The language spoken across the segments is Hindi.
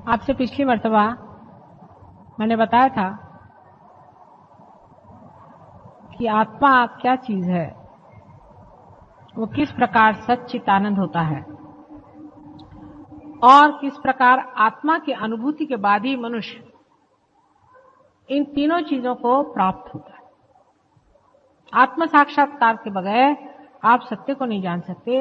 आपसे पिछली मर्तबा मैंने बताया था कि आत्मा क्या चीज है, वो किस प्रकार सच्चित आनंद होता है और किस प्रकार आत्मा की अनुभूति के बाद ही मनुष्य इन तीनों चीजों को प्राप्त होता है। आत्म साक्षात्कार के बगैर आप सत्य को नहीं जान सकते।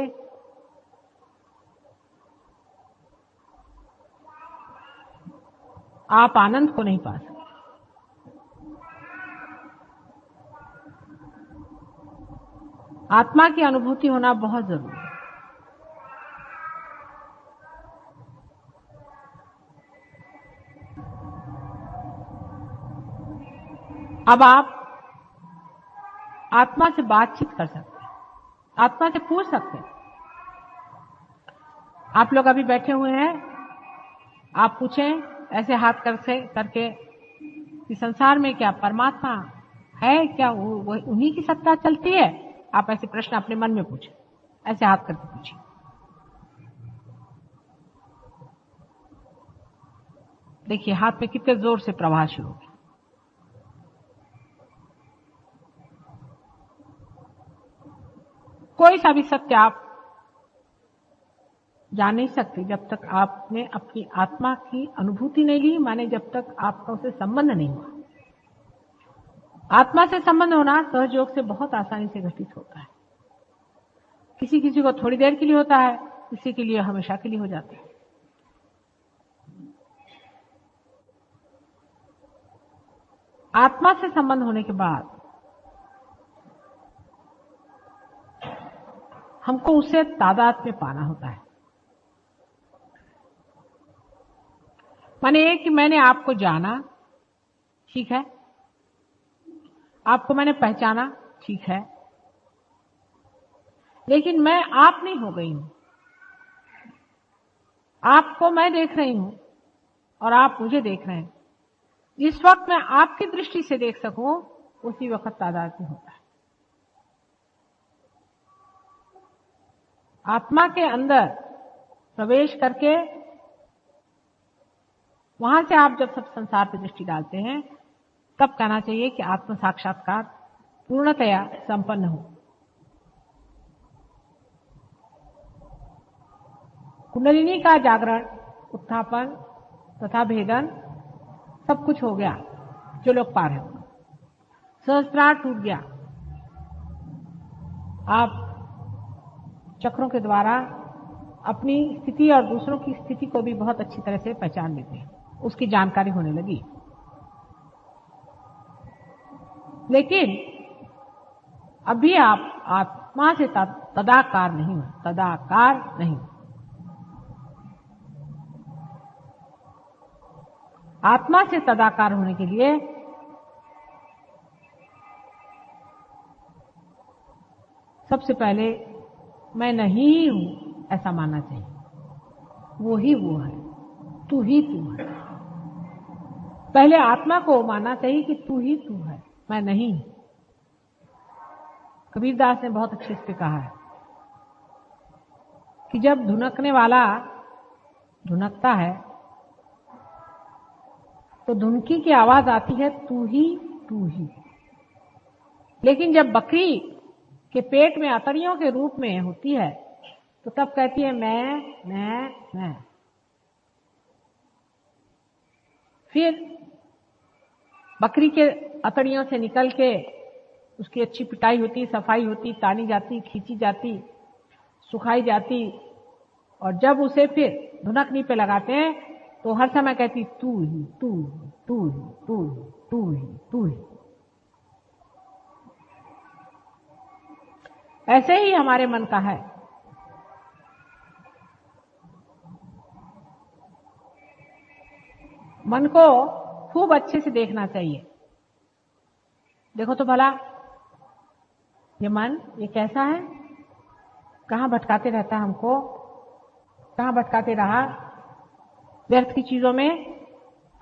आप आनंद को नहीं पा सकते। आत्मा की अनुभूति होना बहुत जरूरी है। अब आप आत्मा से बातचीत कर सकते हैं, आत्मा से पूछ सकते हैं। आप लोग अभी बैठे हुए हैं, आप पूछें ऐसे हाथ करके कि संसार में क्या परमात्मा है, क्या वो उन्हीं की सत्ता चलती है? आप ऐसे प्रश्न अपने मन में पूछें, ऐसे हाथ करके पूछिए। देखिए हाथ में कितने जोर से प्रवाह शुरू हो गया। कोई सा भी सत्य आप जान नहीं सकते जब तक आपने अपनी आत्मा की अनुभूति नहीं ली, माने जब तक आपका उससे संबंध नहीं हुआ। आत्मा से संबंध होना सहज योग से बहुत आसानी से घटित होता है। किसी किसी को थोड़ी देर के लिए होता है, किसी के लिए हमेशा के लिए हो जाता है। आत्मा से संबंध होने के बाद हमको उससे तादाद में पाना होता है। माने कि मैंने आपको जाना, ठीक है, आपको मैंने पहचाना, ठीक है, लेकिन मैं आप नहीं हो गई हूं। आपको मैं देख रही हूं और आप मुझे देख रहे हैं। जिस वक्त मैं आपकी दृष्टि से देख सकूं उसी वक्त तादाद में होता है। आत्मा के अंदर प्रवेश करके वहां से आप जब सब संसार पर दृष्टि डालते हैं तब कहना चाहिए कि आत्म साक्षात्कार पूर्णतया संपन्न हो। कुंडलिनी का जागरण, उत्थापन तथा भेदन सब कुछ हो गया। जो लोग पार हैं, सहस्त्रार टूट गया। आप चक्रों के द्वारा अपनी स्थिति और दूसरों की स्थिति को भी बहुत अच्छी तरह से पहचान लेते हैं, उसकी जानकारी होने लगी। लेकिन अभी आप आत्मा से तदाकार नहीं हो, तदाकार नहीं। आत्मा से तदाकार होने के लिए सबसे पहले मैं नहीं हूं ऐसा मानना चाहिए। वो ही वो है, तू ही तू है। पहले आत्मा को मानना चाहिए कि तू ही तू है, मैं नहीं। कबीरदास ने बहुत अच्छे से कहा है कि जब धुनकने वाला धुनकता है तो धुनकी की आवाज आती है तू ही तू ही। लेकिन जब बकरी के पेट में अतड़ियों के रूप में होती है तो तब कहती है मैं। फिर बकरी के अतड़ियों से निकल के उसकी अच्छी पिटाई होती, सफाई होती, तानी जाती, खींची जाती, सुखाई जाती, और जब उसे फिर धुनकनी पे लगाते हैं तो हर समय कहती तू ही तू ही तू ही तू ही तू ही तू ही। ऐसे ही हमारे मन का है। मन को खूब अच्छे से देखना चाहिए। देखो तो भला ये मन ये कैसा है, कहां भटकाते रहता है हमको, कहां भटकाते रहा व्यर्थ की चीजों में।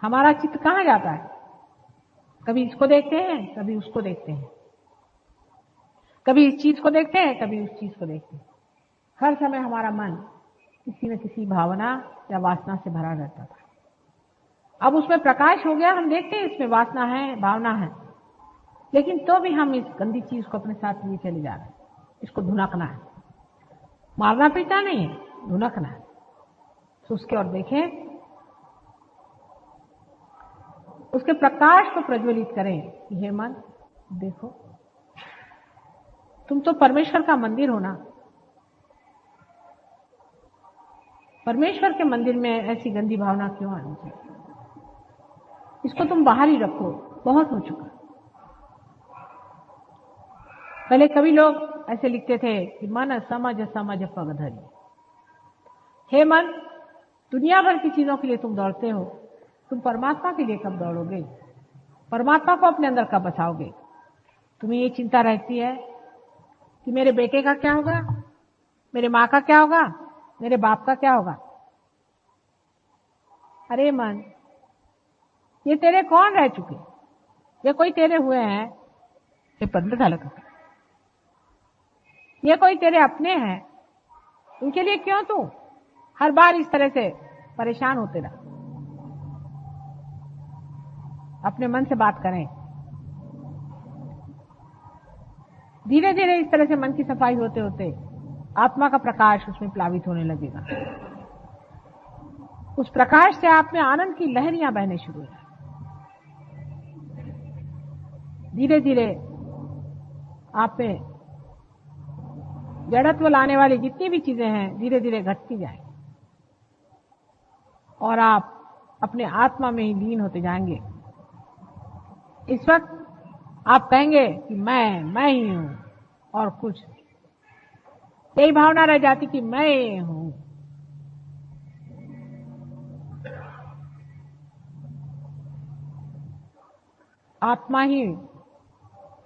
हमारा चित्त कहां जाता है? कभी इसको देखते हैं, कभी उसको देखते हैं, कभी इस चीज को देखते हैं, कभी उस चीज को देखते हैं। हर समय हमारा मन किसी न किसी भावना या वासना से भरा रहता था। अब उसमें प्रकाश हो गया, हम देखते हैं इसमें वासना है, भावना है, लेकिन तो भी हम इस गंदी चीज को अपने साथ लिए चले जा रहे हैं। इसको धुनकना है, मारना पीटना नहीं है, धुनकना है। तो उसके और देखें, उसके प्रकाश को प्रज्वलित करें कि हे मन देखो, तुम तो परमेश्वर का मंदिर हो ना। परमेश्वर के मंदिर में ऐसी गंदी भावना क्यों आनी चाहिए? इसको तुम बाहर ही रखो, बहुत हो चुका। पहले कवि लोग ऐसे लिखते थे कि मन समझ समझ पग धरी। हे मन, दुनिया भर की चीजों के लिए तुम दौड़ते हो, तुम परमात्मा के लिए कब दौड़ोगे? परमात्मा को अपने अंदर कब बसाओगे? तुम्हें ये चिंता रहती है कि मेरे बेटे का क्या होगा, मेरे माँ का क्या होगा, मेरे बाप का क्या होगा। अरे मन, ये तेरे कौन रह चुके? ये कोई तेरे हुए हैं? ये पंडित अलग, ये कोई तेरे अपने हैं? इनके लिए क्यों तू हर बार इस तरह से परेशान होते रहा? अपने मन से बात करें। धीरे धीरे इस तरह से मन की सफाई होते होते आत्मा का प्रकाश उसमें प्लावित होने लगेगा। उस प्रकाश से आप में आनंद की लहरियां बहने शुरू हो। धीरे धीरे आप में जड़त्व लाने वाली जितनी भी चीजें हैं धीरे धीरे घटती जाएंगी और आप अपने आत्मा में ही लीन होते जाएंगे। इस वक्त आप कहेंगे कि मैं ही हूं और कुछ, यही भावना रह जाती कि मैं हूं। आत्मा ही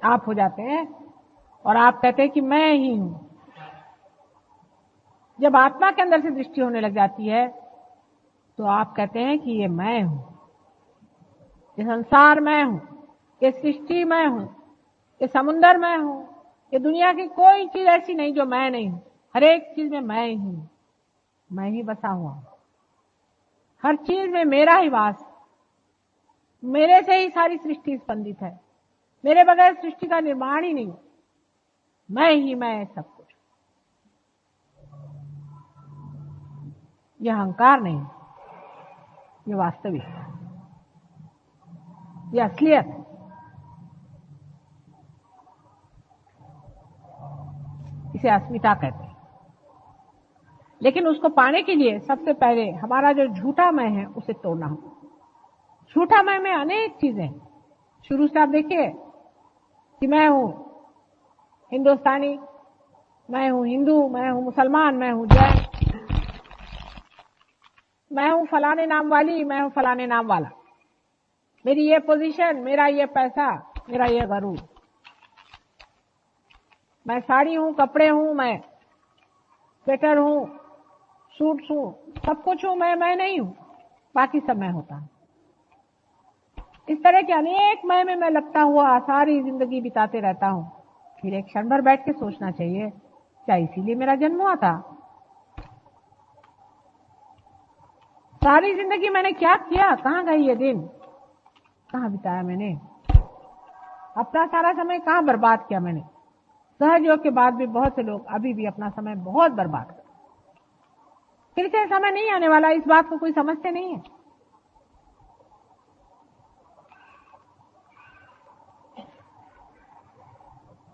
आप हो जाते हैं और आप कहते हैं कि मैं ही हूं। जब आत्मा के अंदर से दृष्टि होने लग जाती है तो आप कहते हैं कि ये मैं हूं, ये संसार मैं हूं, ये सृष्टि मैं हूं, ये समुंदर मैं हूं, ये दुनिया की कोई चीज ऐसी नहीं जो मैं नहीं हूं। हर एक चीज में मैं ही हूं, मैं ही बसा हुआ हूं। हर चीज में मेरा ही वास, मेरे से ही सारी सृष्टि स्पंदित है, मेरे बगैर सृष्टि का निर्माण ही नहीं। मैं ही मैं सब कुछ। यह अहंकार नहीं, ये वास्तविकता, ये असलियत है। इसे अस्मिता कहते हैं। लेकिन उसको पाने के लिए सबसे पहले हमारा जो झूठा मैं है उसे तोड़ना होगा। झूठा मैं में अनेक चीजें, शुरू से आप देखिए कि मैं हूं हिंदुस्तानी, मैं हूं हिंदू, मैं हूं मुसलमान, मैं हूं जैन, मैं हूं फलाने नाम वाली, मैं हूं फलाने नाम वाला, मेरी ये पोजीशन, मेरा ये पैसा, मेरा ये गरूर, मैं साड़ी हूं, कपड़े हूं, मैं स्वेटर हूं, सूट हूं, सब कुछ हूं, मैं नहीं हूं, बाकी सब मैं होता हूं। इस तरह के अनेक मैं लगता हुआ सारी जिंदगी बिताते रहता हूं। फिर एक क्षण भर बैठ के सोचना चाहिए, क्या इसीलिए मेरा जन्म हुआ था? सारी जिंदगी मैंने क्या किया? कहां गई ये दिन? कहां बिताया मैंने? अपना सारा समय कहां बर्बाद किया मैंने? सहज योग के बाद भी बहुत से लोग अभी भी अपना समय बहुत बर्बाद करते। फिर से समय नहीं आने वाला, इस बात को कोई समझते नहीं है।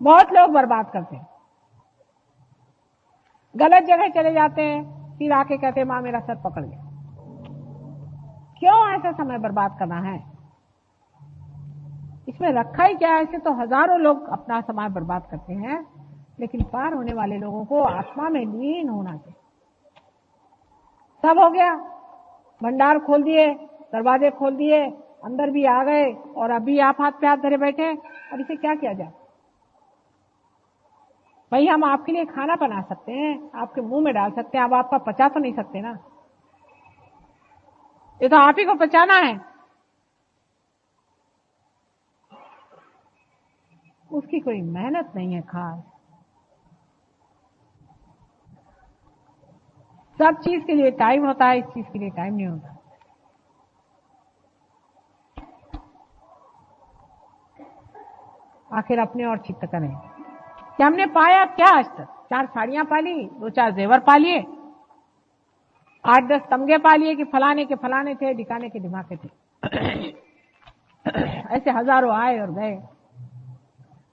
बहुत लोग बर्बाद करते हैं, गलत जगह चले जाते हैं, फिर आके कहते हैं मां मेरा सर पकड़ गया। क्यों ऐसा समय बर्बाद करना है? इसमें रखा ही क्या है? ऐसे तो हजारों लोग अपना समय बर्बाद करते हैं, लेकिन पार होने वाले लोगों को आत्मा में लीन होना चाहिए। सब हो गया, भंडार खोल दिए, दरवाजे खोल दिए, अंदर भी आ गए और अभी आप हाथ पे हाथ धरे बैठे, और इसे क्या किया जाए? भाई हम आपके लिए खाना बना सकते हैं, आपके मुंह में डाल सकते हैं, अब आपका पचा तो नहीं सकते ना, ये तो आप ही को पचाना है। उसकी कोई मेहनत नहीं है खास। सब चीज के लिए टाइम होता है, इस चीज के लिए टाइम नहीं होता। आखिर अपने और चित्त करें कि हमने पाया क्या आज तक। 4 साड़ियां पाली, 2-4 जेवर पा लिए, 8-10 तमगे पा लिए कि फलाने के फलाने थे, ढिकाने के ढिमाके थे। ऐसे हजारों आए और गए,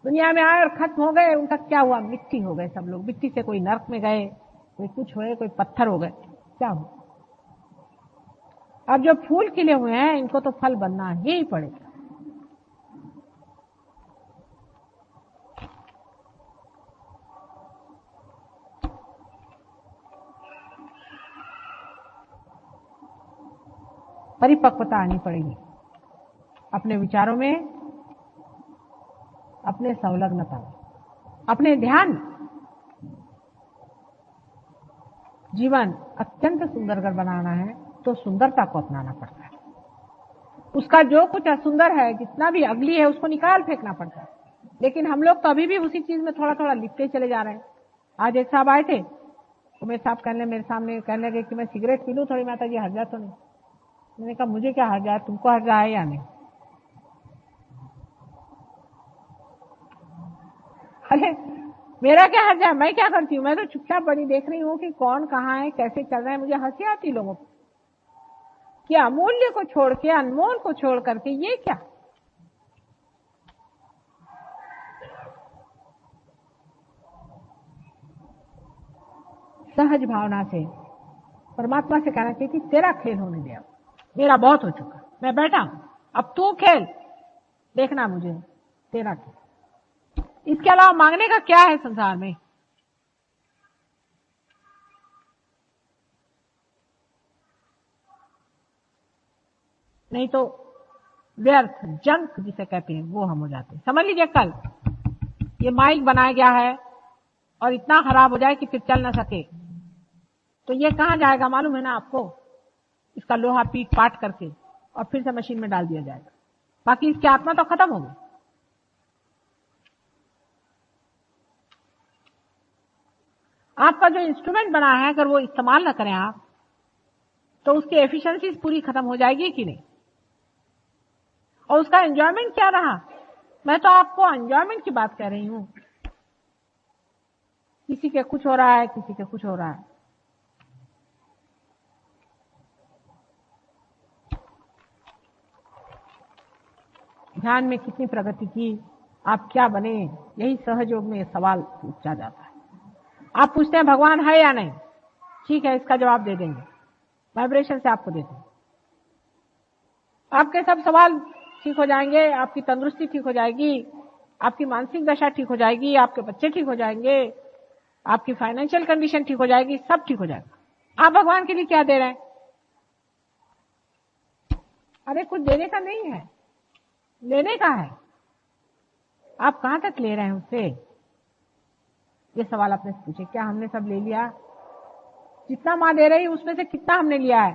दुनिया में आए और खत्म हो गए। उनका क्या हुआ? मिट्टी हो गए सब लोग। मिट्टी से कोई नर्क में गए, कोई कुछ हुए, कोई पत्थर हो गए। क्या हुआ? अब जो फूल खिले हुए हैं इनको तो फल बनना ही पड़ेगा। परिपक्वता आनी पड़ेगी अपने विचारों में, अपने संलग्नता में, अपने ध्यान। जीवन अत्यंत सुंदर अगर बनाना है तो सुंदरता को अपनाना पड़ता है। उसका जो कुछ असुंदर है, जितना भी अगली है, उसको निकाल फेंकना पड़ता है। लेकिन हम लोग तो अभी भी उसी चीज में थोड़ा थोड़ा लिपटे चले जा रहे हैं। आज एक साहब आए थे, उमेश साहब मेरे सामने कहने लगे कि मैं सिगरेट पी लूं थोड़ी, माता जी हर्जा तो नहीं। मैंने कहा मुझे क्या हर्जा है, तुमको हर्जा है या नहीं? अरे मेरा क्या हर्जा है, मैं क्या करती हूँ? मैं तो चुपचाप बड़ी देख रही हूँ कि कौन कहाँ है, कैसे चल रहा है। मुझे हंसी आती लोगों को कि अमूल्य को छोड़ के, अनमोल को छोड़ करके ये क्या। सहज भावना से परमात्मा से कहना चाहिए कि तेरा खेल होने दे, अब मेरा बहुत हो चुका, मैं बैठा हूं, अब तू खेल, देखना मुझे तेरा खेल। इसके अलावा मांगने का क्या है संसार में? नहीं तो व्यर्थ, जंक जिसे कहते हैं, वो हम हो जाते हैं। समझ लीजिए कल ये माइक बनाया गया है और इतना खराब हो जाए कि फिर चल ना सके, तो ये कहां जाएगा मालूम है ना आपको? इसका लोहा पीट पाट करके और फिर से मशीन में डाल दिया जाएगा। बाकी इसकी आत्मा तो खत्म हो गई। आपका जो इंस्ट्रूमेंट बना है, अगर वो इस्तेमाल ना करें आप, तो उसकी एफिशिएंसी पूरी खत्म हो जाएगी कि नहीं? और उसका एंजॉयमेंट क्या रहा? मैं तो आपको एंजॉयमेंट की बात कह रही हूं। किसी के कुछ हो रहा है, किसी के कुछ हो रहा है। ध्यान में कितनी प्रगति की, आप क्या बने, यही सहयोग में सवाल पूछा जाता है। आप पूछते हैं भगवान है या नहीं, ठीक है, इसका जवाब दे देंगे, वाइब्रेशन से आपको दे देंगे। आपके सब सवाल ठीक हो जाएंगे, आपकी तंदुरुस्ती ठीक हो जाएगी, आपकी मानसिक दशा ठीक हो जाएगी, आपके बच्चे ठीक हो जाएंगे, आपकी फाइनेंशियल कंडीशन ठीक हो जाएगी, सब ठीक हो जाएगा। आप भगवान के लिए क्या दे रहे हैं? अरे कुछ देने का नहीं है, लेने का है। आप कहां तक ले रहे हैं उससे? ये सवाल आपने पूछे। क्या हमने सब ले लिया? जितना मां दे रही उसमें से कितना हमने लिया है?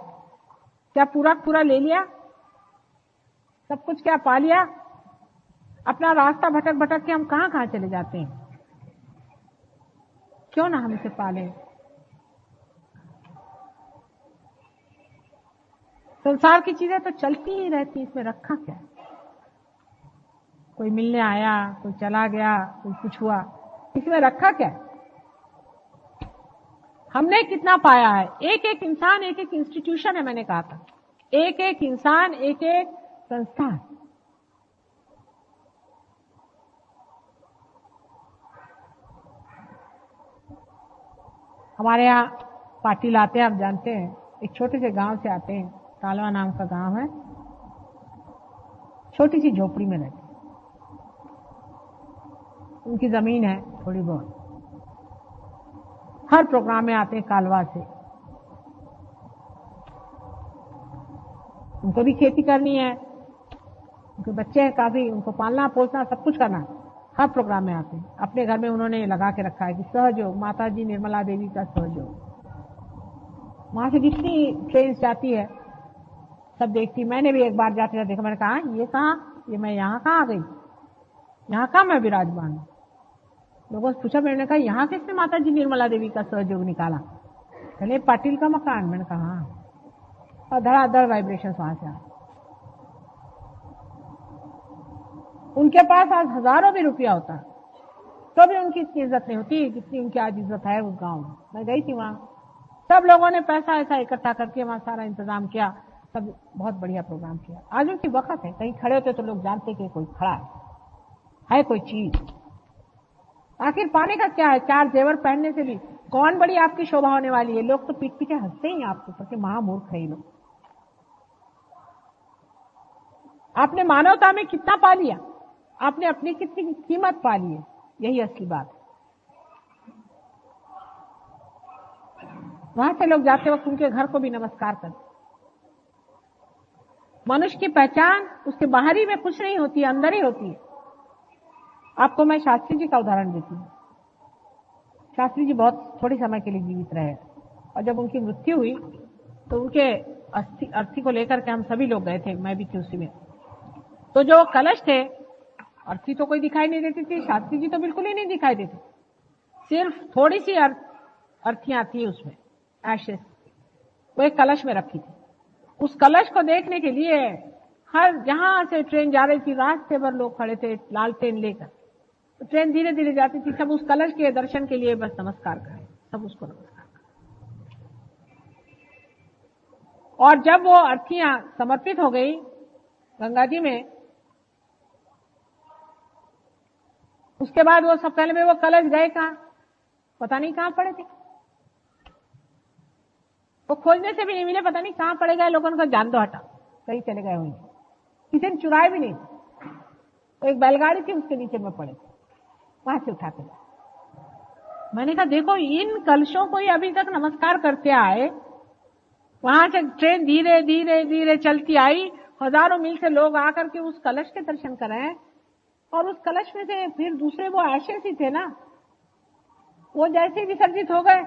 क्या पूरा पूरा ले लिया? सब कुछ क्या पा लिया? अपना रास्ता भटक भटक के हम कहां कहां चले जाते हैं। क्यों ना हम इसे पालें? संसार की चीजें तो चलती ही रहती, इसमें रखा क्या? कोई मिलने आया, कोई चला गया, कोई कुछ हुआ, इसमें रखा क्या? हमने कितना पाया है? एक एक इंसान एक एक इंस्टीट्यूशन है, मैंने कहा था, एक एक इंसान एक एक संस्थान। हमारे यहाँ पाटिल आते हैं, आप जानते हैं, एक छोटे से गांव से आते हैं, तालवा नाम का गांव है, छोटी सी झोपड़ी में रहते। उनकी जमीन है थोड़ी बहुत। हर प्रोग्राम में आते हैं कालवा से। उनको भी खेती करनी है, उनके बच्चे हैं काफी, उनको पालना पोसना सब कुछ करना। हर प्रोग्राम में आते हैं। अपने घर में उन्होंने लगा के रखा है कि सहयोग, माता जी निर्मला देवी का सहयोग। वहां से जितनी ट्रेन जाती है सब देखती। मैंने भी एक बार जाते देखा, मैंने कहा ये कहाँ, ये मैं यहाँ कहाँ आ गई, यहाँ कहाँ मैं विराजमान हूँ। लोगों से पूछा, मैंने कहा यहाँ किसने माता जी निर्मला देवी का सहयोग निकाला? कहले पाटिल का मकान। मैंने कहा हाँ, और धड़ाधड़ वाइब्रेशन वहां से आ। उनके पास आज हजारों भी रुपया होता है तो भी उनकी इतनी इज्जत नहीं होती जितनी उनकी आज इज्जत है उस गांव में। मैं गई थी वहां, सब लोगों ने पैसा ऐसा इकट्ठा करके वहां सारा इंतजाम किया, सब बहुत बढ़िया प्रोग्राम किया। आज उनकी वक्त है, कहीं खड़े होते तो लोग जानते कि कोई खड़ा है कोई चीज। आखिर पाने का क्या है? चार जेवर पहनने से भी कौन बड़ी आपकी शोभा होने वाली है? लोग तो पीठ पीछे हंसते ही आपके ऊपर कि महामूर्ख है ये लोग। आपने मानवता में कितना पा लिया, आपने अपनी कितनी कीमत पा ली है, यही असली बात है। वहां से लोग जाते वक्त उनके घर को भी नमस्कार करते। मनुष्य की पहचान उसके बाहरी में कुछ नहीं होती है, अंदर ही होती है। आपको मैं शास्त्री जी का उदाहरण देती हूँ। शास्त्री जी बहुत थोड़ी समय के लिए जीवित रहे और जब उनकी मृत्यु हुई तो उनके अर्थी को लेकर के हम सभी लोग गए थे, मैं भी थी उसी में। तो जो कलश थे, अर्थी तो कोई दिखाई नहीं देती थी, शास्त्री जी तो बिल्कुल ही नहीं दिखाई देते, सिर्फ थोड़ी सी अर्थियां थी उसमें, एशेस, वो एक कलश में रखी थी। उस कलश को देखने के लिए हर जहां से ट्रेन जा रही थी रास्ते भर लोग खड़े थे लालटेन लेकर। तो ट्रेन धीरे धीरे जाती थी, सब उस कलश के दर्शन के लिए बस नमस्कार करें, सब उसको नमस्कार करें। और जब वो अर्थियां समर्पित हो गई गंगा जी में, उसके बाद वो सब पहले में वो कलश गए कहां, पता नहीं कहां पड़े थे। वो खोजने से भी नहीं मिले, पता नहीं कहां पड़े गए। लोगों को जान दो, हटा, कहीं चले गए होंगे, किसी ने चुराए भी नहीं। तो एक बैलगाड़ी थी, उसके नीचे में पड़े, वहां से उठा के लाए। मैंने कहा देखो, इन कलशों को ही अभी तक नमस्कार करते आए, वहां से ट्रेन धीरे धीरे धीरे चलती आई, हजारों मील से लोग आकर के उस कलश के दर्शन करें, और उस कलश में से फिर दूसरे वो एशेस ही थे ना, वो जैसे विसर्जित हो गए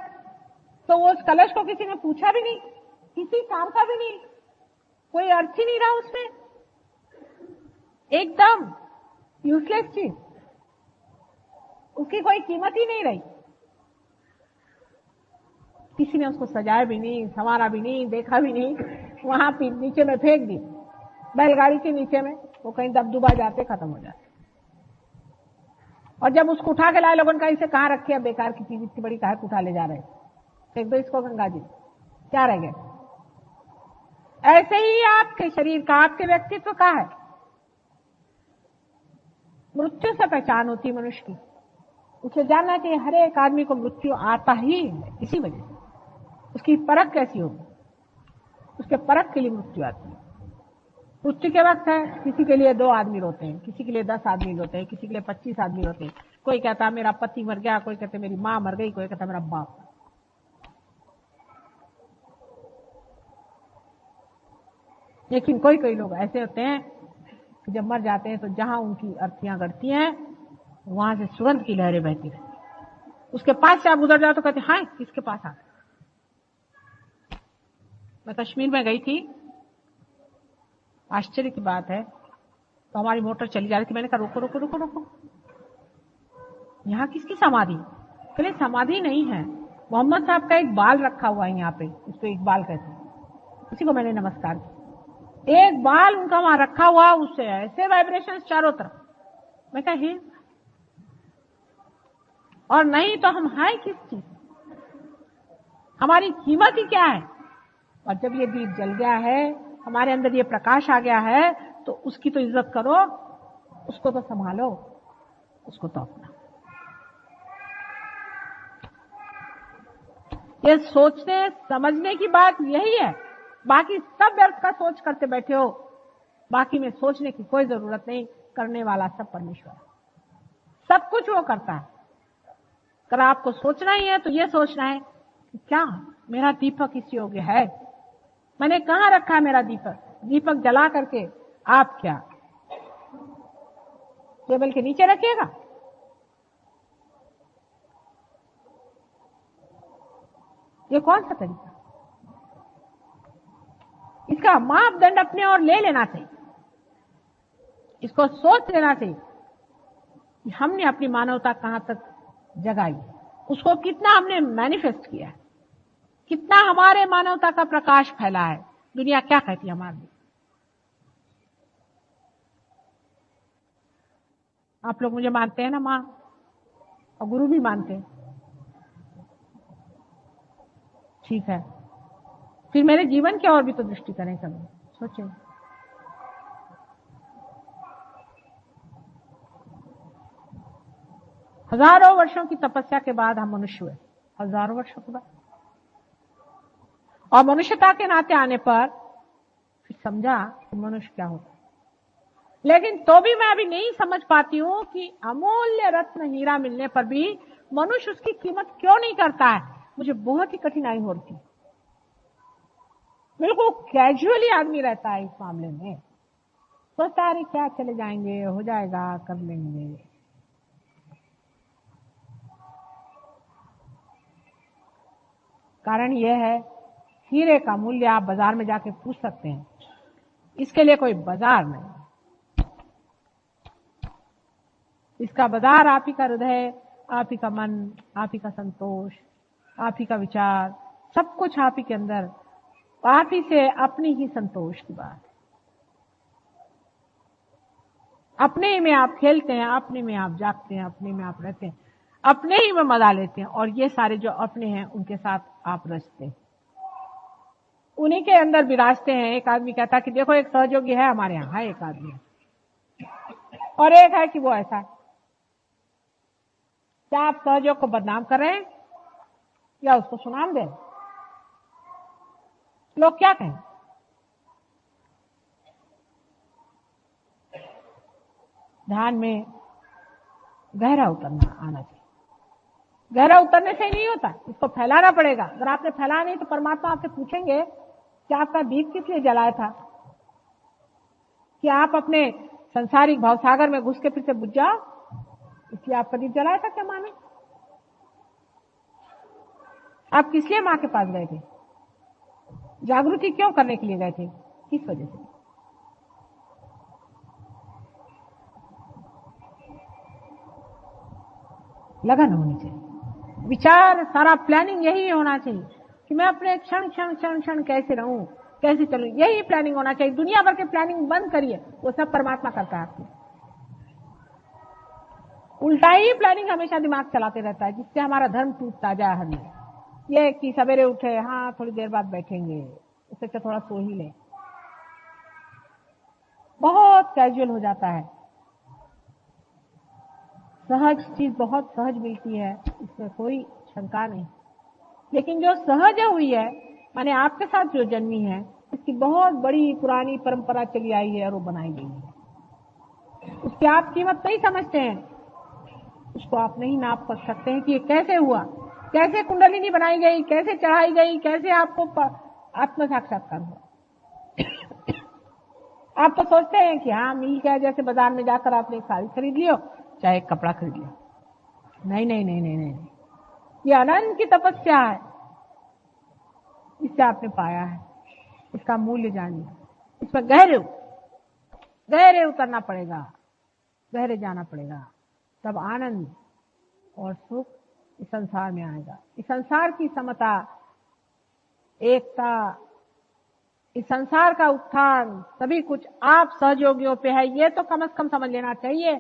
तो वो उस कलश को किसी ने पूछा भी नहीं, किसी काम का भी नहीं, कोई अर्थ ही नहीं रहा उसमें, एकदम यूजलेस चीज, उसकी कोई कीमत ही नहीं रही। किसी ने उसको सजाया भी नहीं, संवारा भी नहीं, देखा भी नहीं, वहां नीचे में फेंक दी, बैलगाड़ी के नीचे में, वो कहीं दबदुबा जाते, खत्म हो जाते। और जब उसको उठा के लाए लोगों का, इसे कहां रखे, अब बेकार की चीज इतनी बड़ी काहे उठा ले जा रहे हैं, फेंक दो इसको गंगा जी, क्या रह गए। ऐसे ही आपके शरीर का, आपके व्यक्तित्व का है। मृत्यु से पहचान होती है मनुष्य की। उसे जानना चाहिए हर एक आदमी को मृत्यु आता ही है, इसी वजह से। उसकी परख कैसी होगी, उसके परख के लिए मृत्यु आती है। मृत्यु के वक्त है, किसी के लिए 2 आदमी रोते हैं, किसी के लिए 10 आदमी रोते हैं, किसी के लिए 25 आदमी रोते हैं। कोई कहता है मेरा पति मर गया, कोई कहते मेरी मां मर गई, कोई कहता मेरा बाप। लेकिन कोई कोई लोग ऐसे होते हैं कि जब मर जाते हैं तो जहां उनकी अर्थियां गड़ती हैं वहां से सुगंध की लहरें बहती रहती। उसके पास से आप गुजर जाओ तो कहते हाँ किसके पास आ। मैं कश्मीर में गई थी, आश्चर्य की बात है, तो हमारी मोटर चली जा रही थी। मैंने कहा रोको रोको रोको रोको, यहाँ किसकी समाधि? कहले समाधि नहीं है, मोहम्मद साहब का एक बाल रखा हुआ है यहाँ पे, इसको एक बाल कहते हैं। उसी को मैंने नमस्कार किया। एक बाल उनका वहां रखा हुआ, उससे ऐसे वाइब्रेशन चारों तरफ। मैं कहा हे, और नहीं तो हम हैं किस चीज, हमारी कीमत ही क्या है? और जब ये दीप जल गया है, हमारे अंदर ये प्रकाश आ गया है, तो उसकी तो इज्जत करो, उसको तो संभालो, उसको तो अपना। ये सोचने समझने की बात यही है। बाकी सब व्यर्थ का सोच करते बैठे हो, बाकी में सोचने की कोई जरूरत नहीं। करने वाला सब परमेश्वर है, सब कुछ वो करता है। अगर आपको सोचना ही है तो ये सोचना है कि क्या मेरा दीपक इस योग्य है? मैंने कहां रखा है मेरा दीपक? दीपक जला करके आप क्या टेबल के नीचे रखिएगा? ये कौन सा तरीका? इसका मापदंड अपने और ले लेना चाहिए। इसको सोच लेना चाहिए कि हमने अपनी मानवता कहां तक जगाई, उसको कितना हमने मैनिफेस्ट किया है, कितना हमारे मानवता का प्रकाश फैला है, दुनिया क्या कहती है हमारे लिए। आप लोग मुझे मानते हैं ना माँ, और गुरु भी मानते हैं, ठीक है, फिर मेरे जीवन की और भी तो दृष्टि करें कभी, सोचें। हजारों वर्षों की तपस्या के बाद हम मनुष्य हुए, हजारों वर्षों के बाद, और मनुष्यता के नाते आने पर फिर समझा कि मनुष्य क्या होता है। लेकिन तो भी मैं अभी नहीं समझ पाती हूं कि अमूल्य रत्न हीरा मिलने पर भी मनुष्य उसकी कीमत क्यों नहीं करता है। मुझे बहुत ही कठिनाई हो रही है। बिल्कुल कैजुअली आदमी रहता है इस मामले में, सोचता है क्या चले जाएंगे, हो जाएगा, कर लेंगे। कारण यह है, हीरे का मूल्य आप बाजार में जाके पूछ सकते हैं, इसके लिए कोई बाजार नहीं। इसका बाजार आप ही का हृदय, आप ही का मन, आप ही का संतोष, आप ही का विचार, सब कुछ आप ही के अंदर, आप ही से अपनी ही संतोष की बात। अपने ही में आप खेलते हैं, अपने में आप जागते हैं, अपने में आप रहते हैं, अपने ही में मजा लेते हैं, और ये सारे जो अपने हैं उनके साथ आप रचते हैं, उन्हीं के अंदर विराजते हैं। एक आदमी कहता कि देखो एक सहयोगी है हमारे यहाँ, है एक आदमी, और एक है कि वो ऐसा है। क्या आप सहयोग को बदनाम कर रहे हैं या उसको सुनाम दे? लोग क्या कहें? ध्यान में गहरा उतरना आना चाहिए। गहरा उतरने से नहीं होता, इसको फैलाना पड़ेगा। अगर आपने फैलाया नहीं तो परमात्मा आपसे पूछेंगे कि आपका दीप किस लिए जलाया था, कि आप अपने संसारिक भावसागर में घुस के फिर से बुझ जाओ, इसलिए आपका दीप जलाया था क्या माने? आप किस लिए मां के पास गए थे? जागृति क्यों करने के लिए गए थे? किस वजह से? लगन होनी चाहिए, विचार, सारा प्लानिंग यही होना चाहिए कि मैं अपने क्षण क्षण क्षण क्षण कैसे रहूं, कैसे चलूं, यही प्लानिंग होना चाहिए। दुनिया भर के प्लानिंग बंद करिए, वो सब परमात्मा करता है आपकी। उल्टा ही प्लानिंग हमेशा दिमाग चलाते रहता है, जिससे हमारा धर्म टूटता जाए। हर ये कि सवेरे उठे, हाँ थोड़ी देर बाद बैठेंगे, उससे अच्छा थोड़ा सो ही ले, बहुत कैजुअल हो जाता है। सहज चीज बहुत सहज मिलती है, इसमें कोई शंका नहीं। लेकिन जो सहज हुई है, माने आपके साथ जो जन्मी है, इसकी बहुत बड़ी पुरानी परंपरा चली आई है और वो बनाई गई है। उसकी आप कीमत नहीं समझते हैं, उसको आप नहीं नाप सकते हैं कि ये कैसे हुआ, कैसे कुंडलिनी बनाई गई, कैसे चढ़ाई गई, कैसे आपको आत्म साक्षात्कार हुआ। आप तो सोचते हैं कि हाँ मिल गया, जैसे बाजार में जाकर आपने एक साड़ी खरीद लियो, चाहे एक कपड़ा खरीद लियो। नहीं नहीं नहीं नहीं नहीं, ये अनंत की तपस्या है, इससे आपने पाया है, इसका मूल्य जानिए, इस पर गहरे उतरना पड़ेगा, गहरे जाना पड़ेगा, तब आनंद और सुख इस संसार में आएगा। इस संसार की समता, एकता, इस संसार का उत्थान, सभी कुछ आप सहयोगियों पे है, ये तो कम से कम समझ लेना चाहिए।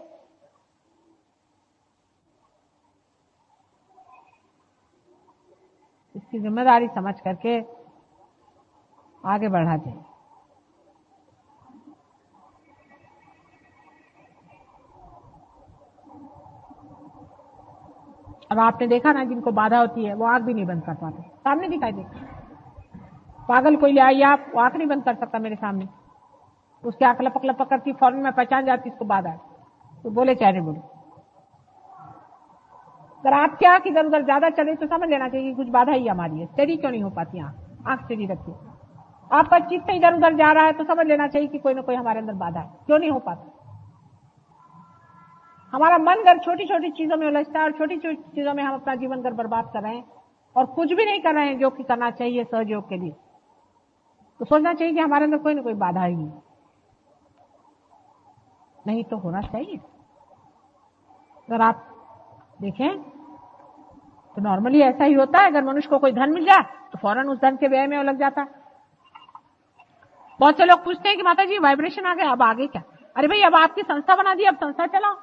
इसकी जिम्मेदारी समझ करके आगे बढ़ा जाए। अब आपने देखा ना, जिनको बाधा होती है वो आंख भी नहीं बंद कर पाते, सामने दिखाई देता। पागल कोई ले आइए आप, वो आंख नहीं बंद कर सकता मेरे सामने, उसकी आंख लपक लपक करती, फौरन में पहचान जाती इसको बाधा है, तो बोले चाहे नहीं बोले। अगर आपकी आंख इधर उधर ज्यादा चले तो समझ लेना चाहिए कुछ बाधा ही हमारी है। स्टेडी क्यों नहीं हो पाती आंख स्टेडी रखिए। आपका चित्त इधर उधर जा रहा है तो समझ लेना चाहिए कि कोई ना कोई हमारे अंदर बाधा है, क्यों नहीं हो पाता। हमारा मन अगर छोटी छोटी चीजों में उलझता है और छोटी छोटी चीजों में हम अपना जीवन घर बर्बाद कर रहे हैं और कुछ भी नहीं कर रहे हैं जो कि करना चाहिए सहयोग के लिए, तो सोचना चाहिए कि हमारे अंदर कोई ना कोई बाधा ही नहीं तो होना चाहिए। अगर आप देखें तो नॉर्मली ऐसा ही होता है, अगर मनुष्य को कोई धन मिल जाए तो फौरन उस धन के व्यय में लग जाता है। बहुत से लोग पूछते हैं कि माता जी वाइब्रेशन आ गया, अब आगे क्या? अरे भाई अब आपकी संस्था बना दी, अब संस्था चलाओ।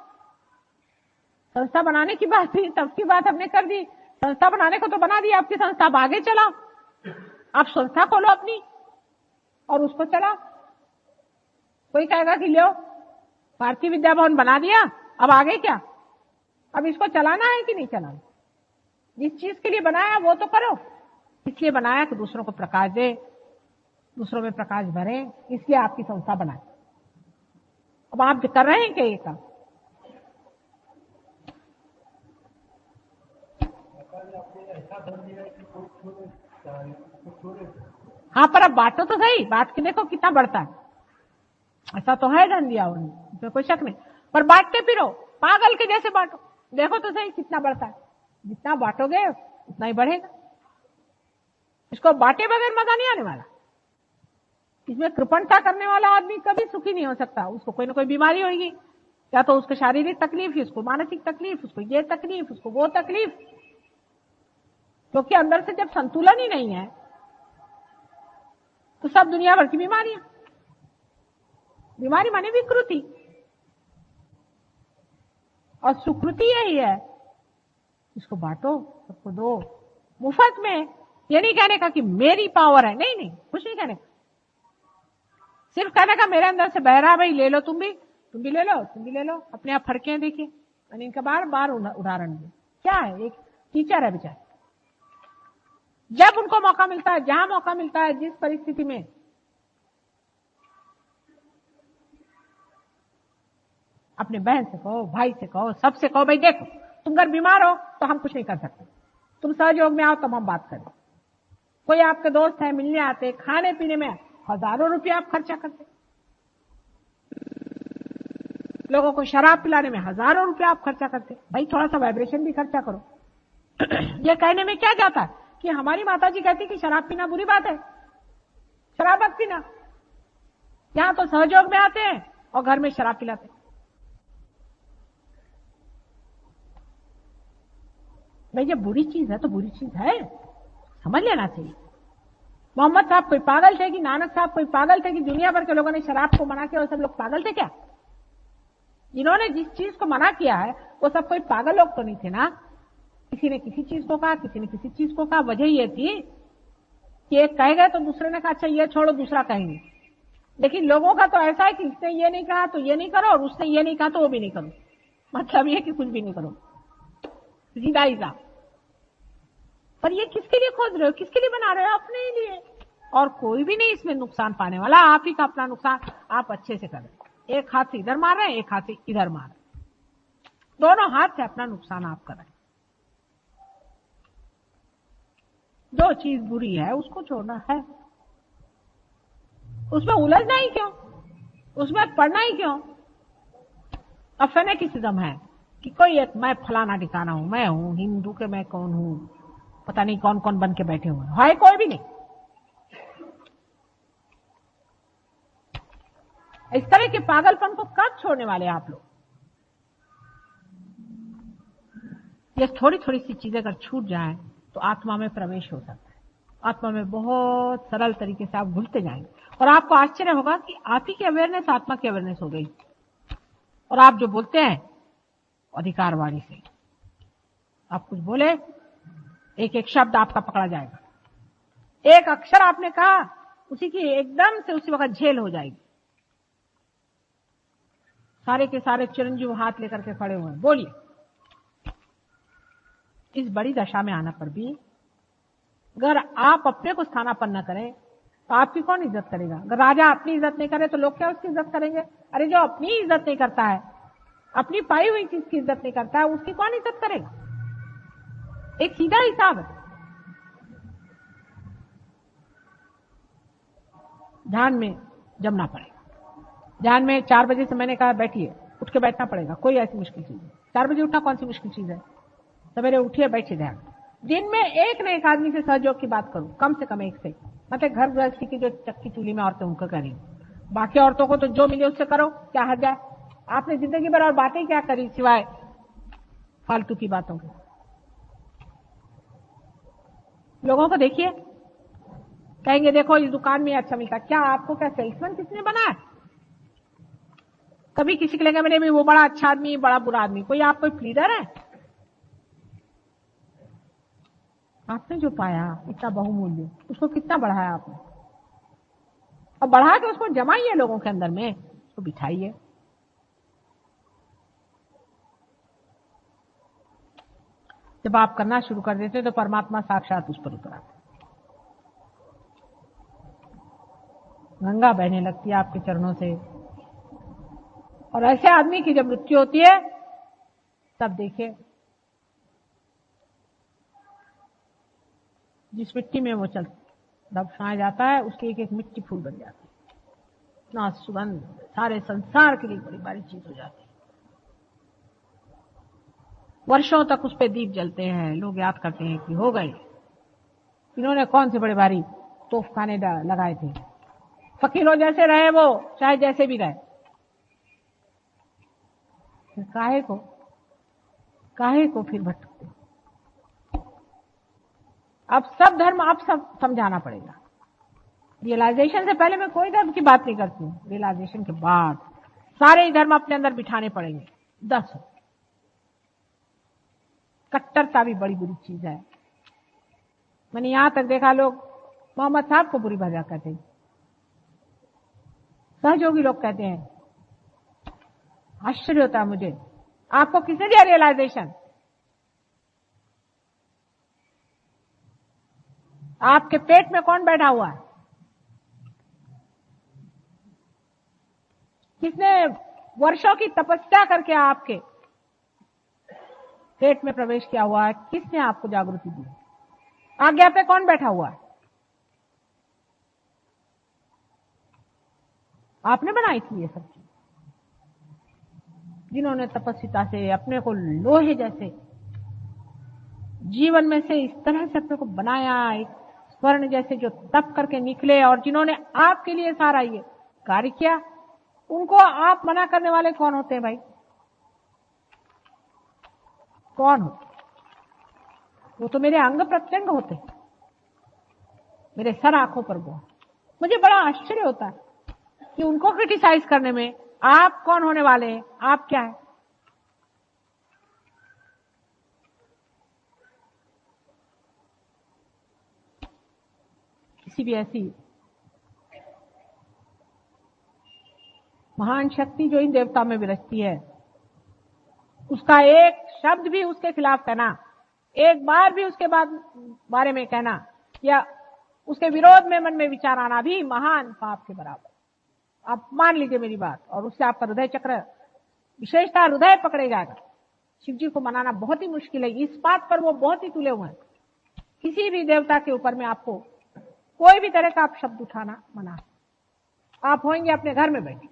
संस्था बनाने की बात थी, तब की बात हमने कर दी। संस्था बनाने को तो बना दी आपकी संस्था, अब आगे चलाओ। आप संस्था खोलो अपनी और उसको चलाओ। कोई कहेगा कि लो भारतीय विद्या भवन बना दिया, अब आगे क्या? अब इसको चलाना है कि नहीं चलाना? जिस चीज के लिए बनाया वो तो करो। इसलिए बनाया कि दूसरों को प्रकाश दे, दूसरों में प्रकाश भरे, इसलिए आपकी संस्था बनाए। अब आप कर रहे हैं क्या ये काम? हाँ, पर अब बांटो तो सही, बांट के देखो कितना बढ़ता है। ऐसा तो है धन दिया उन्होंने, इसमें कोई शक नहीं, पर बांटते फिरो, पागल के जैसे बांटो, देखो तो सही कितना बढ़ता है। जितना बांटोगे उतना ही बढ़ेगा। इसको बांटे बगैर मजा नहीं आने वाला। इसमें कृपणता करने वाला आदमी कभी सुखी नहीं हो सकता। उसको कोई ना कोई बीमारी होगी, या तो उसको शारीरिक तकलीफ, उसको मानसिक तकलीफ, उसको ये तकलीफ, उसको वो तकलीफ, क्योंकि अंदर से जब संतुलन ही नहीं है तो सब दुनिया भर की बीमारियां। बीमारी माने विकृति, और सुकृति यही है। इसको बांटो, सबको दो मुफ्त में। ये नहीं कहने का कि मेरी पावर है, नहीं नहीं, कुछ नहीं कहने का। सिर्फ कहने का मेरे अंदर से बह रहा, भाई ले लो, तुम भी ले लो, तुम भी ले लो। अपने आप फड़के देखिए। मैंने इनका बार बार उदाहरण दिया। क्या है, एक टीचर है बेचारे, जब उनको मौका मिलता है, जहां मौका मिलता है, जिस परिस्थिति में, अपने बहन से कहो, भाई से कहो, सबसे कहो, भाई देखो तुम अगर बीमार हो तो हम कुछ नहीं कर सकते, तुम सहयोग में आओ तब हम बात करें। कोई आपके दोस्त है, मिलने आते, खाने पीने में हजारों रुपया आप खर्चा करते, लोगों को शराब पिलाने में हजारों रुपया आप खर्चा करते। भाई थोड़ा सा वाइब्रेशन भी खर्चा करो। ये कहने में क्या जाता है कि हमारी माताजी कहती कि शराब पीना बुरी बात है, शराब मत पीना। यहां तो सहयोग में आते हैं और घर में शराब पिलाते हैं। भाई ये बुरी चीज है तो बुरी चीज है, समझ लेना चाहिए। मोहम्मद साहब कोई पागल थे कि नानक साहब कोई पागल थे कि दुनिया भर के लोगों ने शराब को मना किया, वो सब लोग पागल थे क्या? जिन्होंने जिस चीज को मना किया है वो सब कोई पागल लोग तो नहीं थे ना। किसी ने किसी चीज को कहा, किसी ने किसी चीज को कहा। वजह ये थी कि एक कह गए तो दूसरे ने कहा अच्छा ये छोड़ो, दूसरा कहेंगे। लेकिन लोगों का तो ऐसा है कि इसने ये नहीं कहा तो ये नहीं करो, और उसने ये नहीं कहा तो वो भी नहीं करो। मतलब ये कि कुछ भी नहीं करो, सीधा ही सा। पर ये किसके लिए खोज रहे हो, किसके लिए बना रहे हो? अपने ही लिए। और कोई भी नहीं इसमें नुकसान पाने वाला, आप ही का अपना नुकसान आप अच्छे से करें। एक हाथ से इधर मार रहे हैं, एक हाथ से इधर मार रहे हैं, दोनों हाथ से अपना नुकसान आप करें। जो चीज बुरी है उसको छोड़ना है, उसमें उलझना ही क्यों, उसमें पढ़ना ही क्यों? अब फेनेटिसिज्म है कि कोई एक मैं फलाना ठिकाना हूं, मैं हूं हिंदू के, मैं कौन हूं, पता नहीं कौन कौन बन के बैठे हुए हैं, कोई भी नहीं। इस तरह के पागलपन को कब छोड़ने वाले आप लोग? ये थोड़ी थोड़ी सी चीजें अगर छूट जाए तो आत्मा में प्रवेश हो सकता है। आत्मा में बहुत सरल तरीके से आप घुलते जाएंगे और आपको आश्चर्य होगा कि आप ही की अवेयरनेस आत्मा की अवेयरनेस हो गई। और आप जो बोलते हैं अधिकार वाणी से, आप कुछ बोले, एक एक शब्द आपका पकड़ा जाएगा। एक अक्षर आपने कहा, उसी की एकदम से उसी वक्त झेल हो जाएगी। सारे के सारे चिरंजीव हाथ लेकर के खड़े हुए हैं, बोलिए। इस बड़ी दशा में आना पर भी अगर आप अपने को स्थानापन्न न करें तो आपकी कौन इज्जत करेगा? अगर राजा अपनी इज्जत नहीं करे तो लोग क्या उसकी इज्जत करेंगे? अरे जो अपनी इज्जत नहीं करता है, अपनी पाई हुई चीज की इज्जत नहीं करता है, उसकी कौन इज्जत करेगा? एक सीधा हिसाब है। ध्यान में जमना पड़ेगा। ध्यान में 4 बजे से मैंने कहा बैठिए, उठ के बैठना पड़ेगा। कोई ऐसी मुश्किल चीज है? 4 बजे उठना कौन सी मुश्किल चीज है? सवेरे उठिए, बैठिए ध्यान। दिन में एक न एक आदमी से सहयोग की बात करूं, कम से कम एक से। मतलब घर गृहस्थी की जो चक्की चूल्ही में औरतें उनको करें, बाकी औरतों को तो जो मिले उससे करो, क्या हर्ज है? आपने जिंदगी भर और बातें क्या करी सिवाय फालतू की बातों की? लोगों को देखिए, कहेंगे देखो इस दुकान में अच्छा मिलता। क्या आपको क्या सेल्समैन किसने बनाया? कभी किसी के लगा मैंने भी वो बड़ा अच्छा आदमी, बड़ा बुरा आदमी, कोई आप कोई प्लीडर है? आपने जो पाया इतना बहुमूल्य, उसको कितना बढ़ाया आपने, और बढ़ा के उसको जमाइए लोगों के अंदर में, उसको बिठाइए। जब आप करना शुरू कर देते तो परमात्मा साक्षात उस पर उतर आता, गंगा बहने लगती है आपके चरणों से। और ऐसे आदमी की जब मृत्यु होती है तब देखिए जिस मिट्टी में वो दफनाया जाता है उसकी एक एक मिट्टी फूल बन जाती है, इतना सुगंध सारे संसार के लिए बड़ी बड़ी चीज हो जाती है। वर्षों तक उस पे दीप जलते हैं, लोग याद करते हैं कि हो गए, इन्होंने कौन से बड़े भारी तोफखाने लगाए थे, फकीरों जैसे रहे वो, चाहे जैसे भी रहे। काहे को फिर भटकते? अब सब धर्म आप सब समझाना पड़ेगा। रियलाइजेशन से पहले मैं कोई धर्म की बात नहीं करती हूँ, रियलाइजेशन के बाद सारे ही धर्म अपने अंदर बिठाने पड़ेंगे। 10 कट्टरता भी बड़ी बुरी चीज है। मैंने यहां तक देखा लोग मोहम्मद साहब को बुरी भजा कहते हैं, सहयोगी लोग कहते हैं। आश्चर्य होता है मुझे, आपको किसने दिया रियलाइजेशन? आपके पेट में कौन बैठा हुआ है? किसने वर्षों की तपस्या करके आपके पेट में प्रवेश किया हुआ है? किसने आपको जागृति दी? आज्ञा पे कौन बैठा हुआ है? आपने बनाई थी ये सब चीज। जिन्होंने तपस्विता से अपने को लोहे जैसे जीवन में से इस तरह से अपने को बनाया, एक स्वर्ण जैसे जो तप करके निकले, और जिन्होंने आपके लिए सारा ये कार्य किया, उनको आप मना करने वाले कौन होते हैं भाई? कौन हो? वो तो मेरे अंग प्रत्यंग होते, मेरे सर आंखों पर वो। मुझे बड़ा आश्चर्य होता है कि उनको क्रिटिसाइज करने में आप कौन होने वाले हैं? आप क्या है? किसी भी ऐसी महान शक्ति जो इन देवता में विरजती है, उसका एक शब्द भी उसके खिलाफ कहना, एक बार भी उसके बारे में कहना, या उसके विरोध में मन में विचार आना भी महान पाप के बराबर। आप मान लीजिए मेरी बात, और उससे आपका हृदय चक्र, विशेषता हृदय पकड़े जाएगा। शिव जी को मनाना बहुत ही मुश्किल है, इस बात पर वो बहुत ही तुले हुए हैं। किसी भी देवता के ऊपर में आपको कोई भी तरह का आप शब्द उठाना मना। आप होंगे अपने घर में बैठे।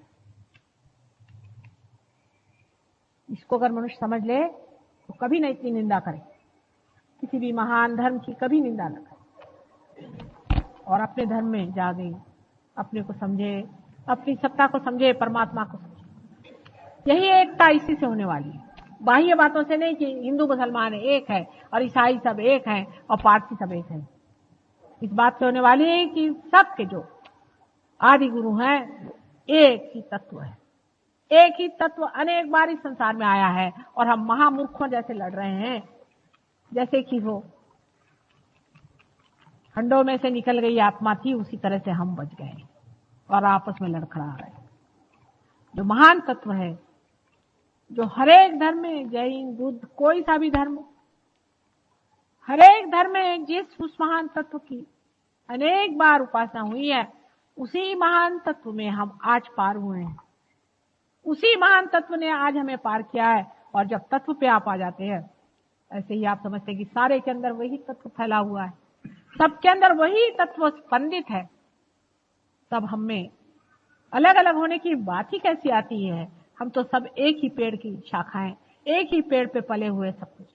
इसको अगर मनुष्य समझ ले तो कभी न इतनी निंदा करे, किसी भी महान धर्म की कभी निंदा न करे, और अपने धर्म में जागे, अपने को समझे, अपनी सत्ता को समझे, परमात्मा को समझे। यही एकता इसी से होने वाली है, बाह्य बातों से नहीं कि हिंदू मुसलमान एक है और ईसाई सब एक है और पारसी सब एक है। इस बात से होने वाली है कि सबके जो आदि गुरु हैं एक ही तत्व है, एक ही तत्व अनेक बार इस संसार में आया है, और हम महामूर्खों जैसे लड़ रहे हैं, जैसे कि वो खंडों में से निकल गई आत्मा थी, उसी तरह से हम बच गए और आपस में लड़खड़ा रहे। जो महान तत्व है, जो हरेक धर्म में, जैन बुद्ध कोई सा भी धर्म, हरेक धर्म में जिस उस महान तत्व की अनेक बार उपासना हुई है, उसी महान तत्व में हम आज पार हुए हैं। उसी महान तत्व ने आज हमें पार किया है। और जब तत्व पे आप आ जाते हैं, ऐसे ही आप समझते हैं कि सारे के अंदर वही तत्व फैला हुआ है, सबके अंदर वही तत्व स्पंदित है। तब हम में अलग अलग होने की बात ही कैसी आती है? हम तो सब एक ही पेड़ की शाखाएं, एक ही पेड़ पे पले हुए सब कुछ।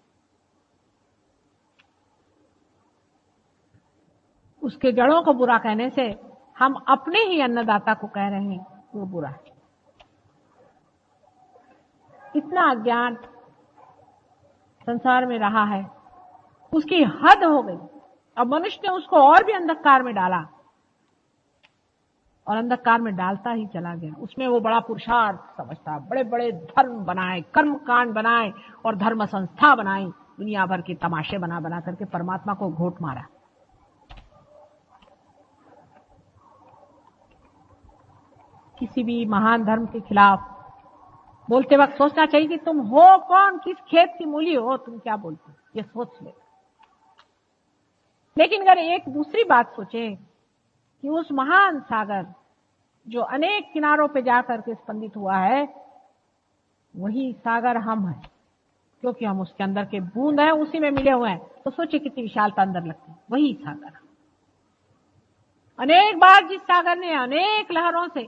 उसके जड़ों को बुरा कहने से हम अपने ही अन्नदाता को कह रहे हैं वो बुरा है। इतना अज्ञान संसार में रहा है, उसकी हद हो गई। अब मनुष्य ने उसको और भी अंधकार में डाला। और अंधकार में डालता ही चला गया। उसमें वो बड़ा पुरुषार्थ समझता, बड़े बड़े धर्म बनाए, कर्म कांड बनाए और धर्म संस्था बनाई, दुनिया भर के तमाशे बना बना करके परमात्मा को घोट मारा। किसी भी महान धर्म के खिलाफ बोलते वक्त सोचना चाहिए कि तुम हो कौन, किस खेत की मूली हो, तुम क्या बोलते हो, ये सोच ले। लेकिन अगर एक दूसरी बात सोचें कि उस महान सागर जो अनेक किनारों पे जाकर के स्पंदित हुआ है, वही सागर हम हैं, क्योंकि हम उसके अंदर के बूंद हैं, उसी में मिले हुए हैं। तो सोचिए कितनी विशालता अंदर लगती है। वही सागर अनेक बार जिस सागर ने अनेक लहरों से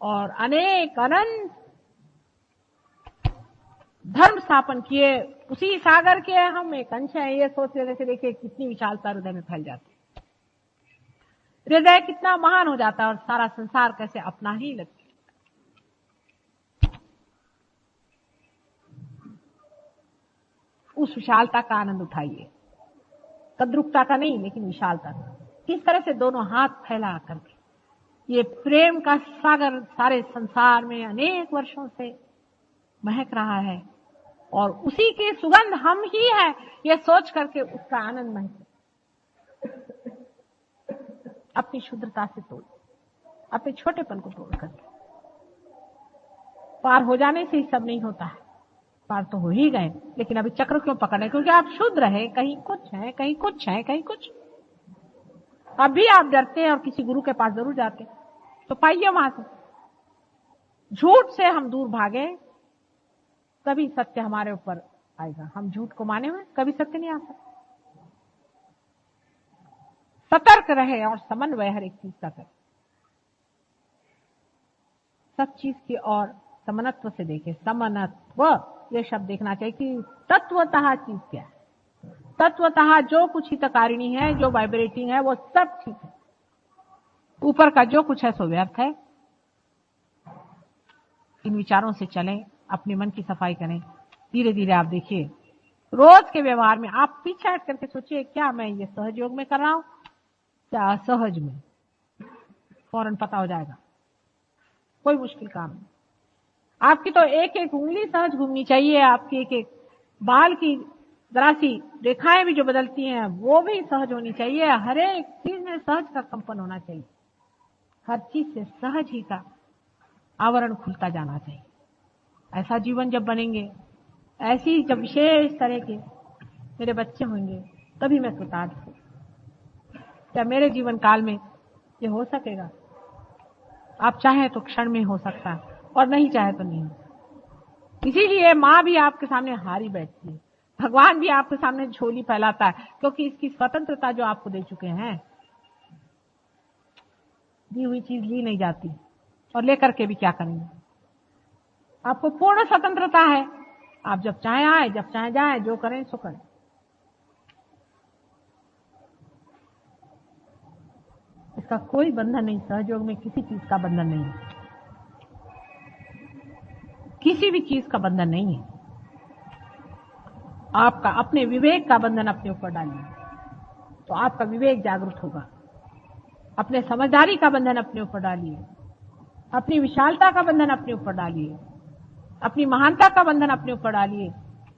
और अनेक अनंत धर्म स्थापन किए, उसी सागर के हम एक अंश हैं। ये सोच लेने से देखिए कितनी विशालता हृदय में फैल जाती है, हृदय कितना महान हो जाता है और सारा संसार कैसे अपना ही लगता है। उस विशालता का आनंद उठाइए, तद्रुपता का नहीं, लेकिन विशालता का। किस तरह से दोनों हाथ फैला करके ये प्रेम का सागर सारे संसार में अनेक वर्षों से महक रहा है और उसी की सुगंध हम ही है, ये सोच करके उसका आनंद महसूस। अपनी शुद्धता से तोड़, अपने छोटेपन को तोड़ करके पार हो जाने से ही सब नहीं होता है। पार तो हो ही गए, लेकिन अभी चक्र क्यों पकड़े? क्योंकि आप शुद्ध रहे, कहीं कुछ है, कहीं कुछ है, कहीं कुछ। अभी आप डरते हैं और किसी गुरु के पास जरूर जाते हैं, तो पाइए वहां से। झूठ से हम दूर भागे तभी सत्य हमारे ऊपर आएगा। हम झूठ को माने हुए कभी सत्य नहीं आ सकता। सतर्क रहे और समन्वय हर एक चीज का करें। सब चीज की और समनत्व से देखे। समनत्व ये शब्द देखना चाहिए कि तत्वतः चीज क्या है। तत्वतः जो कुछ हितकारिणी है, जो वाइब्रेटिंग है, वो सब ठीक है। ऊपर का जो कुछ है सो व्यर्थ है। इन विचारों से चलें, अपने मन की सफाई करें। धीरे धीरे आप देखिए रोज के व्यवहार में आप पीछे हट करके सोचिए, क्या मैं ये सहज योग में कर रहा हूं, क्या असहज में? फौरन पता हो जाएगा। कोई मुश्किल काम नहीं। आपकी तो एक एक उंगली सहज घूमनी चाहिए। आपकी एक एक बाल की जरा सी रेखाएं भी जो बदलती हैं वो भी सहज होनी चाहिए। हर एक चीज में सहज का कंपन होना चाहिए। हर चीज से सहज ही का आवरण खुलता जाना चाहिए। ऐसा जीवन जब बनेंगे, ऐसी जब विशेष तरह के मेरे बच्चे होंगे, तभी मैं कृतार्थ हूं। क्या मेरे जीवन काल में ये हो सकेगा? आप चाहें तो क्षण में हो सकता है और नहीं चाहे तो नहीं। इसीलिए माँ भी आपके सामने हारी बैठती है, भगवान भी आपके सामने झोली फैलाता है, क्योंकि इसकी स्वतंत्रता जो आपको दे चुके हैं, दी हुई चीज ली नहीं जाती और लेकर के भी क्या करेंगे। आपको पूर्ण स्वतंत्रता है। आप जब चाहे आए, जब चाहे जाए, जो करें सो करें। इसका कोई बंधन नहीं। सहयोग में किसी चीज का बंधन नहीं है, किसी भी चीज का बंधन नहीं है। आपका अपने विवेक का बंधन अपने ऊपर डालिए तो आपका विवेक जागृत होगा। अपने समझदारी का बंधन अपने ऊपर डालिए, अपनी विशालता का बंधन अपने ऊपर डालिए, अपनी महानता का बंधन अपने ऊपर डालिए,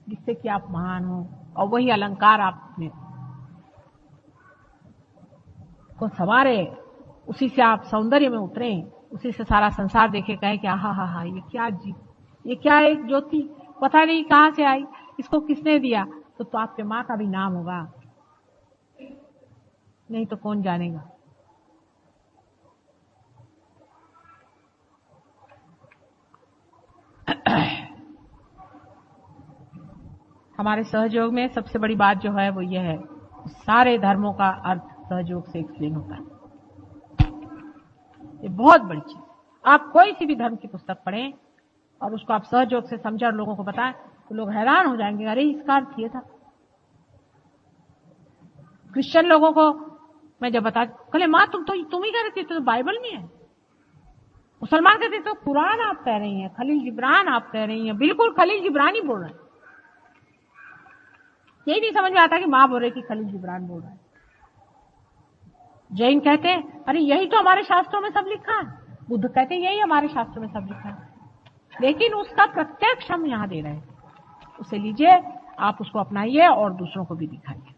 जिससे कि आप महान हो। और वही अलंकार आप में को संवारे, उसी से आप सौंदर्य में उतरे, उसी से सारा संसार देखे, कहे कि हा हा हा, ये क्या जी, ये क्या एक ज्योति, पता नहीं कहां से आई, इसको किसने दिया। तो आपके माँ का भी नाम होगा, नहीं तो कौन जानेगा। हमारे सहयोग में सबसे बड़ी बात जो है वो ये है, सारे धर्मों का अर्थ सहयोग से एक्सप्लेन होता है। ये बहुत बड़ी चीज। आप कोई सी भी धर्म की पुस्तक पढ़ें और उसको आप सहयोग से समझें और लोगों को बताएं तो लोग हैरान हो जाएंगे, अरे इसका अर्थ ये था। क्रिश्चियन लोगों को मैं जब बता, कहले माँ तुम ही कह रही थी तो बाइबल में है। मुसलमान कहते तो कुरान आप कह रही हैं, खलील जिब्रान आप कह रही हैं। बिल्कुल खलील जिब्रान ही बोल रहे हैं। यही नहीं समझ में आता कि माँ बोल रही कि खलील जिब्रान बोल रहा है। जैन कहते हैं अरे यही तो हमारे शास्त्रों में सब लिखा है, बुद्ध कहते हैं यही हमारे शास्त्रों में सब लिखा है, लेकिन उसका प्रत्यक्ष हम यहाँ दे रहे हैं। उसे लीजिए, आप उसको अपनाइए और दूसरों को भी दिखाइए।